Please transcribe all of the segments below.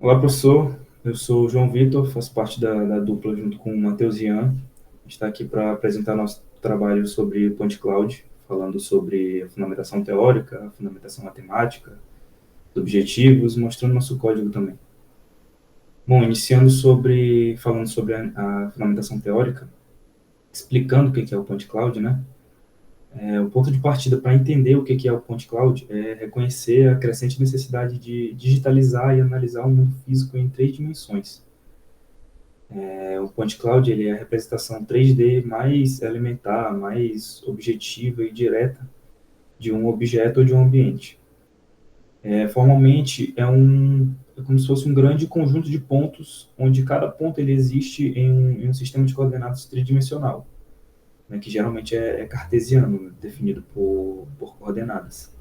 Olá, professor. Eu sou o João Vitor, faço parte da dupla junto com o Matheus Ian. A gente está aqui para apresentar nosso trabalho sobre o Point Cloud, falando sobre a fundamentação teórica, a fundamentação matemática, os objetivos, mostrando nosso código também. Bom, falando sobre a fundamentação teórica, explicando o que é o Point Cloud, né? O ponto de partida para entender o que é o Point Cloud é reconhecer a crescente necessidade de digitalizar e analisar o mundo físico em três dimensões. O Point Cloud ele é a representação 3D mais elementar, mais objetiva e direta de um objeto ou de um ambiente. Formalmente, é como se fosse um grande conjunto de pontos, onde cada ponto ele existe em um sistema de coordenadas tridimensional, né, que geralmente é cartesiano, definido por coordenadas.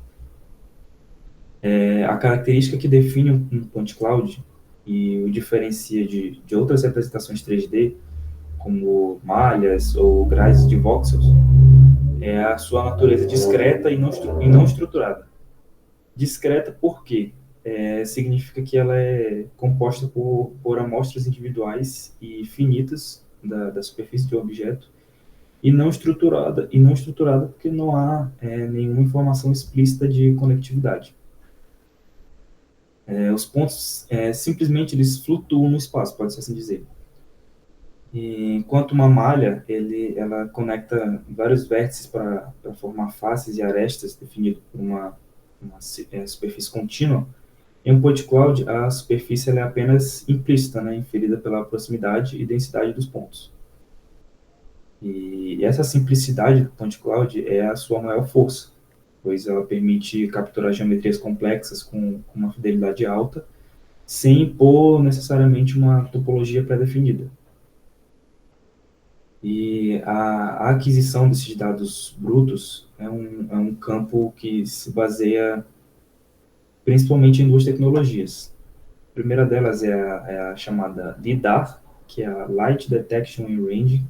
A característica que define um Point Cloud e o diferencia de outras representações 3D, como malhas ou grades de voxels, é a sua natureza discreta e não estruturada. Discreta por quê? Significa que ela é composta por amostras individuais e finitas da superfície de um objeto, e não estruturada porque não há nenhuma informação explícita de conectividade. Os pontos simplesmente eles flutuam no espaço, pode-se assim dizer. Enquanto uma malha, ela conecta vários vértices para formar faces e arestas definido por uma superfície contínua, em um point cloud, a superfície ela é apenas implícita, né, inferida pela proximidade e densidade dos pontos. E essa simplicidade do point cloud é a sua maior força, pois ela permite capturar geometrias complexas com uma fidelidade alta, sem impor necessariamente uma topologia pré-definida. E a aquisição desses dados brutos é um campo que se baseia principalmente em duas tecnologias. A primeira delas é a chamada LIDAR, que é a Light Detection and Ranging,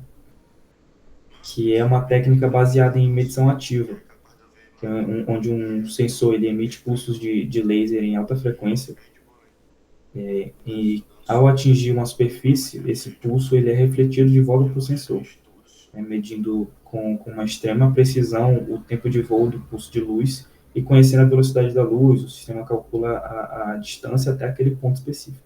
que é uma técnica baseada em medição ativa, onde um sensor ele emite pulsos de laser em alta frequência, e ao atingir uma superfície, esse pulso ele é refletido de volta para o sensor, medindo com uma extrema precisão o tempo de voo do pulso de luz, e conhecendo a velocidade da luz, o sistema calcula a distância até aquele ponto específico.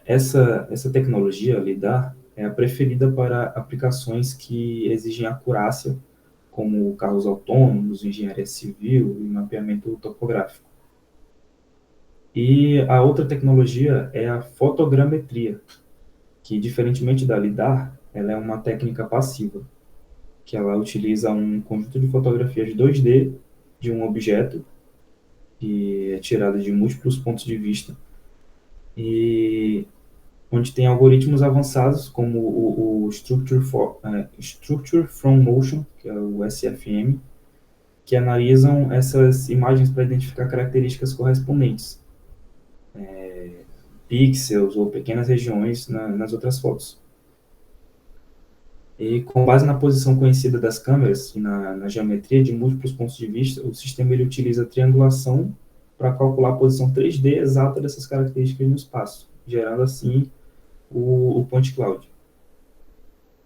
Essa tecnologia, LIDAR, é a preferida para aplicações que exigem acurácia, como carros autônomos, engenharia civil e mapeamento topográfico. E a outra tecnologia é a fotogrametria, que, diferentemente da LIDAR, ela é uma técnica passiva, que ela utiliza um conjunto de fotografias 2D de um objeto, que é tirada de múltiplos pontos de vista, e onde tem algoritmos avançados como o Structure from Motion, que é o SFM, que analisam essas imagens para identificar características correspondentes, pixels ou pequenas regiões nas outras fotos. E com base na posição conhecida das câmeras e na geometria de múltiplos pontos de vista, o sistema ele utiliza a triangulação para calcular a posição 3D exata dessas características no espaço, gerando assim o point cloud.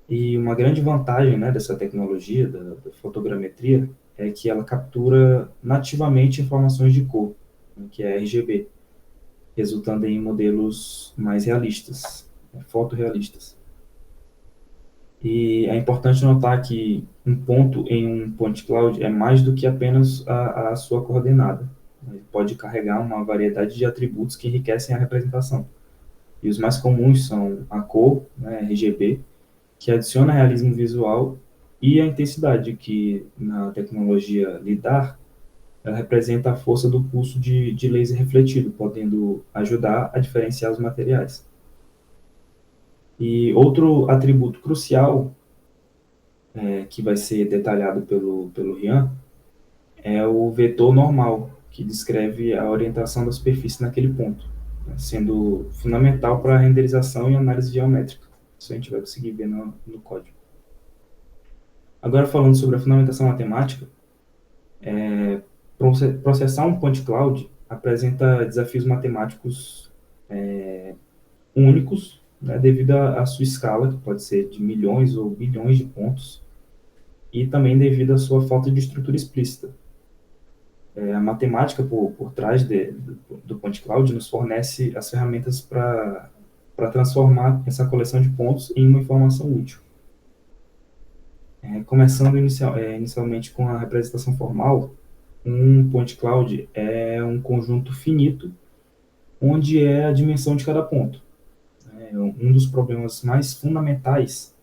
E uma grande vantagem, né, dessa tecnologia, da fotogrametria, é que ela captura nativamente informações de cor, né, que é RGB, resultando em modelos mais realistas, fotorrealistas. E é importante notar que um ponto em um point cloud é mais do que apenas a sua coordenada. Ele pode carregar uma variedade de atributos que enriquecem a representação. E os mais comuns são a cor, né, RGB, que adiciona realismo visual, e a intensidade, que na tecnologia LIDAR, ela representa a força do pulso de laser refletido, podendo ajudar a diferenciar os materiais. E outro atributo crucial, que vai ser detalhado pelo Rian, é o vetor normal, que descreve a orientação da superfície naquele ponto, né, sendo fundamental para a renderização e análise geométrica. Isso a gente vai conseguir ver no código. Agora, falando sobre a fundamentação matemática, processar um point cloud apresenta desafios matemáticos únicos, né, devido à sua escala, que pode ser de milhões ou bilhões de pontos, e também devido à sua falta de estrutura explícita. A matemática por trás do point cloud nos fornece as ferramentas para transformar essa coleção de pontos em uma informação útil. Começando inicialmente com a representação formal, um point cloud é um conjunto finito onde é a dimensão de cada ponto. Um dos problemas mais fundamentais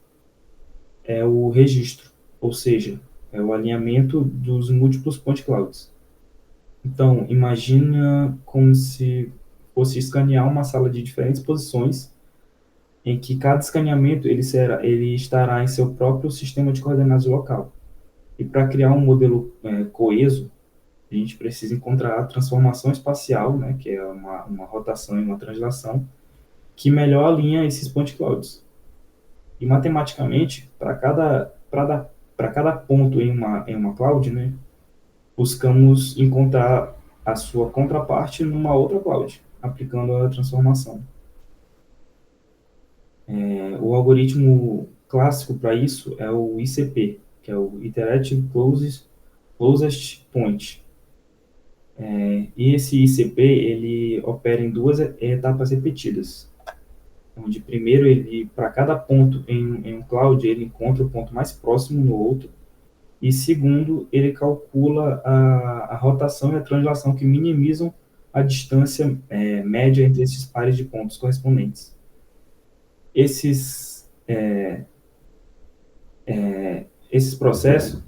é o registro, ou seja, é o alinhamento dos múltiplos point clouds. Então, imagina como se fosse escanear uma sala de diferentes posições, em que cada escaneamento ele estará em seu próprio sistema de coordenadas local. E para criar um modelo coeso, a gente precisa encontrar a transformação espacial, né, que é uma rotação e uma translação, que melhor alinha esses point clouds. E matematicamente, para cada ponto em uma cloud, né, buscamos encontrar a sua contraparte numa outra cloud, aplicando a transformação. O algoritmo clássico para isso é o ICP, que é o Iterative Closest Point. E esse ICP ele opera em duas etapas repetidas, onde primeiro ele, para cada ponto em um cloud, ele encontra o ponto mais próximo no outro, e segundo, ele calcula a rotação e a translação que minimizam a distância média entre esses pares de pontos correspondentes. Esses, esses processos,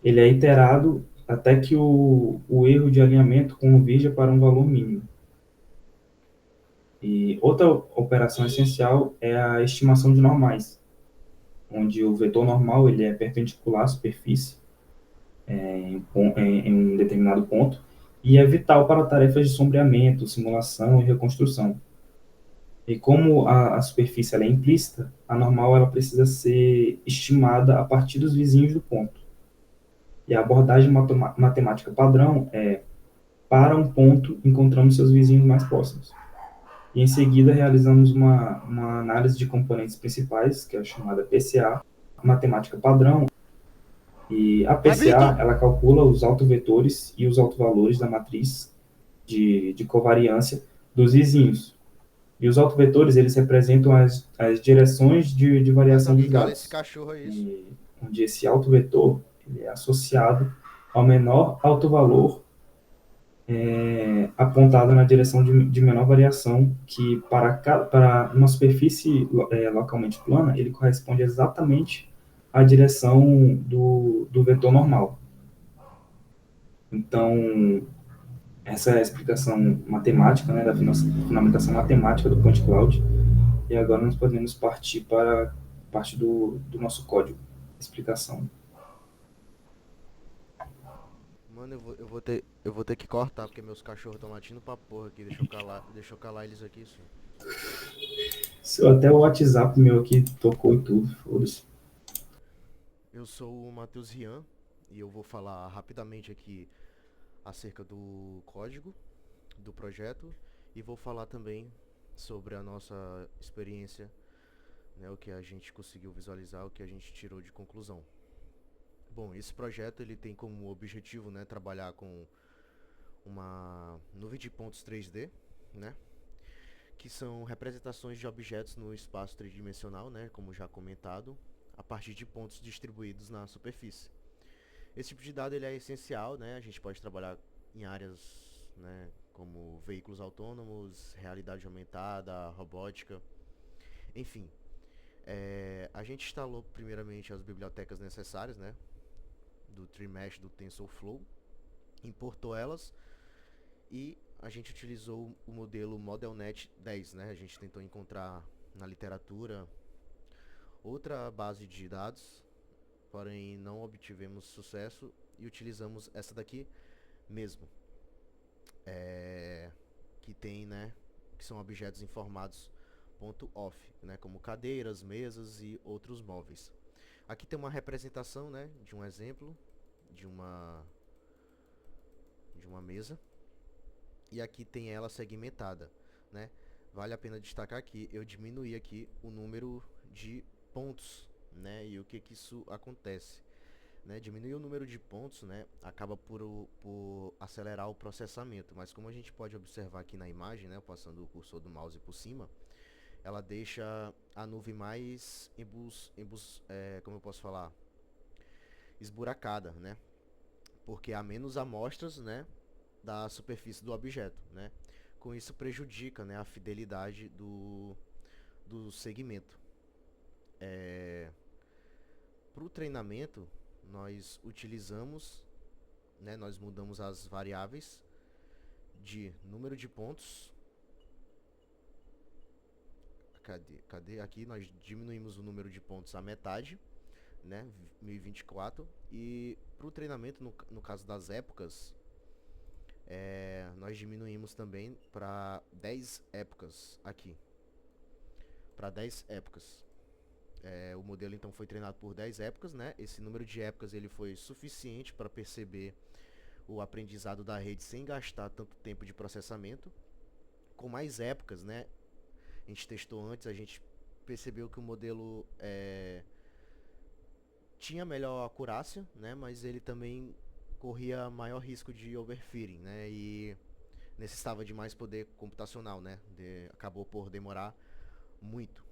ele é iterado até que o erro de alinhamento converja para um valor mínimo. E outra operação essencial é a estimação de normais, onde o vetor normal ele é perpendicular à superfície em um determinado ponto, e é vital para tarefas de sombreamento, simulação e reconstrução. E como a superfície ela é implícita, a normal ela precisa ser estimada a partir dos vizinhos do ponto. E a abordagem matemática padrão é, para um ponto, encontramos seus vizinhos mais próximos. E em seguida realizamos uma análise de componentes principais, que é a chamada PCA, matemática padrão. E a Vai, PCA, Vitor! ela calcula os autovetores e os autovalores da matriz de covariância dos vizinhos. E os autovetores, eles representam as direções de Mas variação dos alguém cala esse dados, cachorro, é isso? e, onde esse autovetor ele é associado ao menor autovalor apontado na direção de menor variação, que para uma superfície localmente plana, ele corresponde exatamente à direção do vetor normal. Então, essa é a explicação matemática, né, da fundamentação matemática do point cloud. E agora nós podemos partir para a parte do nosso código, explicação. Mano, eu vou ter que cortar, porque meus cachorros estão latindo pra porra aqui. Deixa eu calar eles aqui, sim. Até o WhatsApp meu aqui tocou e tudo, foda-se. Eu sou o Matheus Rian e eu vou falar rapidamente aqui acerca do código do projeto e vou falar também sobre a nossa experiência, né, o que a gente conseguiu visualizar, o que a gente tirou de conclusão. Bom, esse projeto ele tem como objetivo, né, trabalhar com uma nuvem de pontos 3D, né, que são representações de objetos no espaço tridimensional, né, como já comentado, a partir de pontos distribuídos na superfície. Esse tipo de dado ele é essencial, né? A gente pode trabalhar em áreas, né, como veículos autônomos, realidade aumentada, robótica, enfim. A gente instalou primeiramente as bibliotecas necessárias, né, do TreeMesh do TensorFlow, importou elas e a gente utilizou o modelo ModelNet 10, né? A gente tentou encontrar na literatura outra base de dados, porém não obtivemos sucesso e utilizamos essa daqui mesmo, que tem, né, que são objetos informados .off, né, como cadeiras, mesas e outros móveis. Aqui tem uma representação, né, de um exemplo de uma mesa. e aqui tem ela segmentada, né? Vale a pena destacar que eu diminuí aqui o número de pontos, né? E o que isso acontece, né? Diminuir o número de pontos, né? Acaba por acelerar o processamento, mas como a gente pode observar aqui na imagem, né? Passando o cursor do mouse por cima, ela deixa a nuvem mais como eu posso falar, esburacada, né? Porque há menos amostras, né, da superfície do objeto, né? Com isso prejudica, né, a fidelidade do segmento. Para o treinamento, nós utilizamos, né, nós mudamos as variáveis de número de pontos. Cadê? Aqui nós diminuímos o número de pontos à metade, né, 1024. E para o treinamento, no caso das épocas, nós diminuímos também para 10 épocas aqui. Para 10 épocas. O modelo então foi treinado por 10 épocas, né? Esse número de épocas ele foi suficiente para perceber o aprendizado da rede sem gastar tanto tempo de processamento. Com mais épocas, né? A gente testou antes, a gente percebeu que o modelo tinha melhor acurácia, né? Mas ele também corria maior risco de overfitting, né? E necessitava de mais poder computacional, né? Acabou por demorar muito.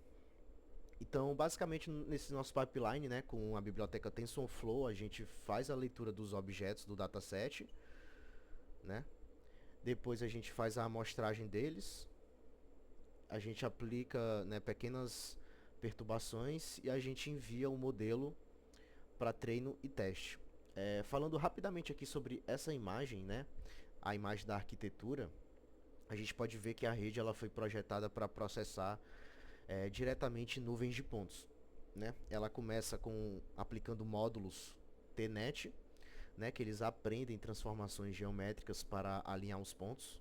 Então, basicamente, nesse nosso pipeline, né, com a biblioteca TensorFlow, a gente faz a leitura dos objetos do dataset, né? Depois a gente faz a amostragem deles, a gente aplica, né, pequenas perturbações e a gente envia o modelo para treino e teste. Falando rapidamente aqui sobre essa imagem, né, a imagem da arquitetura, a gente pode ver que a rede ela foi projetada para processar diretamente nuvens de pontos, né? Ela começa aplicando módulos TNet, né, que eles aprendem transformações geométricas para alinhar os pontos.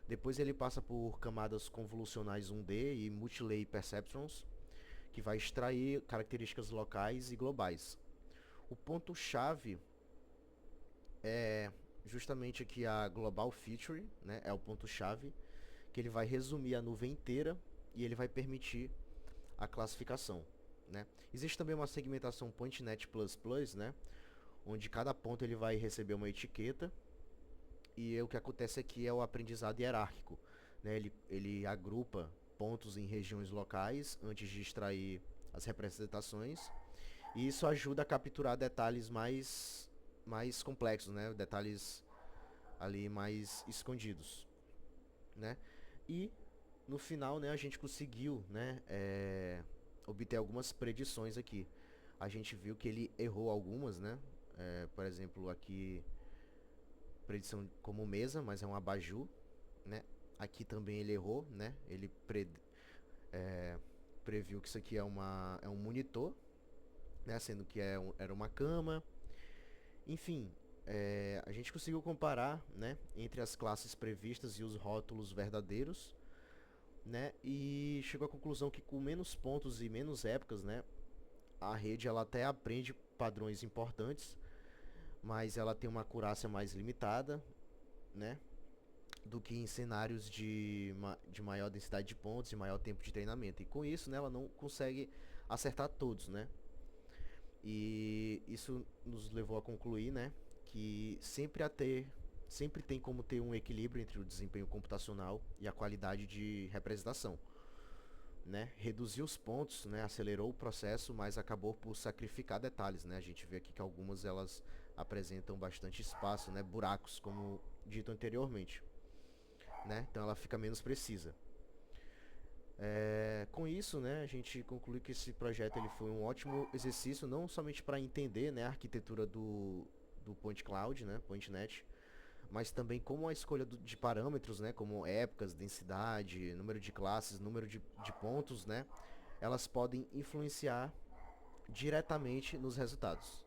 Depois ele passa por camadas convolucionais 1D e multilayer perceptrons, que vai extrair características locais e globais. O ponto-chave é justamente aqui a Global Feature, né, é o ponto-chave, que ele vai resumir a nuvem inteira e ele vai permitir a classificação, né? Existe também uma segmentação PointNet++, né, onde cada ponto ele vai receber uma etiqueta e o que acontece aqui é o aprendizado hierárquico, né? Ele agrupa pontos em regiões locais antes de extrair as representações e isso ajuda a capturar detalhes mais complexos, né? Detalhes ali mais escondidos, né? E no final, né, a gente conseguiu, né, obter algumas predições aqui. A gente viu que ele errou algumas, né? Por exemplo, aqui predição como mesa, mas é um abajur, né? Aqui também ele errou, né? Ele previu que isso aqui é um monitor, né? Sendo que era uma cama. Enfim, a gente conseguiu comparar, né, entre as classes previstas e os rótulos verdadeiros, né? E chegou à conclusão que com menos pontos e menos épocas, né, a rede ela até aprende padrões importantes, mas ela tem uma acurácia mais limitada, né, do que em cenários de maior densidade de pontos e maior tempo de treinamento. E com isso, né, ela não consegue acertar todos, né? E isso nos levou a concluir, né, que sempre tem como ter um equilíbrio entre o desempenho computacional e a qualidade de representação, né? Reduziu os pontos, né? Acelerou o processo, mas acabou por sacrificar detalhes, né? A gente vê aqui que algumas elas apresentam bastante espaço, né? Buracos, como dito anteriormente, né? Então ela fica menos precisa. Com isso, né, a gente conclui que esse projeto ele foi um ótimo exercício, não somente para entender, né, a arquitetura do Point Cloud, né, PointNet, mas também como a escolha de parâmetros, né, como épocas, densidade, número de classes, número de pontos, né, elas podem influenciar diretamente nos resultados.